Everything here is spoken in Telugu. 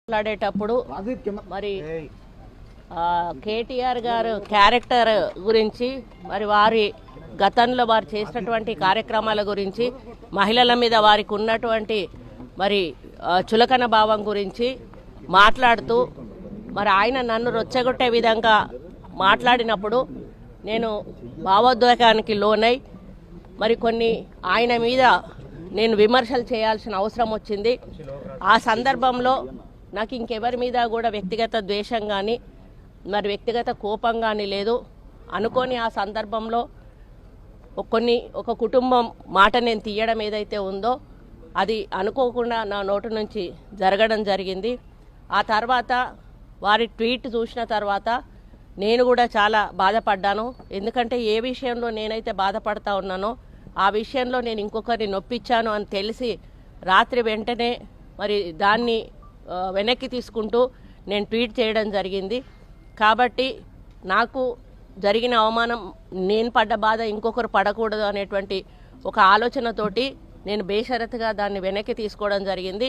మాట్లాడేటప్పుడు మరి కేటీఆర్ గారు క్యారెక్టర్ గురించి మరి వారి గతంలో వారు చేసినటువంటి కార్యక్రమాల గురించి మహిళల మీద వారికి ఉన్నటువంటి మరి చులకన భావం గురించి మాట్లాడుతూ మరి ఆయన నన్ను రొచ్చగొట్టే విధంగా మాట్లాడినప్పుడు నేను భావోద్వేగానికి లోనై మరి కొన్ని ఆయన మీద నేను విమర్శలు చేయాల్సిన అవసరం వచ్చింది. ఆ సందర్భంలో నాకు ఇంకెవరి మీద కూడా వ్యక్తిగత ద్వేషం కానీ మరి వ్యక్తిగత కోపం కానీ లేదు. అనుకోని ఆ సందర్భంలో ఒక కుటుంబం మాట నేను తీయడం ఏదైతే ఉందో అది అనుకోకుండా నా నోటి నుంచి జరగడం జరిగింది. ఆ తర్వాత వారి ట్వీట్ చూసిన తర్వాత నేను కూడా చాలా బాధపడ్డాను. ఎందుకంటే ఏ విషయంలో నేనైతే బాధపడతా ఉన్నానో ఆ విషయంలో నేను ఇంకొకరిని నొప్పించాను అని తెలిసి రాత్రి వెంటనే మరి దాన్ని వెనక్కి తీసుకుంటూ నేను ట్వీట్ చేయడం జరిగింది. కాబట్టి నాకు జరిగిన అవమానం, నేను పడ్డ బాధ ఇంకొకరు పడకూడదు అనేటువంటి ఒక ఆలోచనతోటి నేను బేషరతుగా దాన్ని వెనక్కి తీసుకోవడం జరిగింది.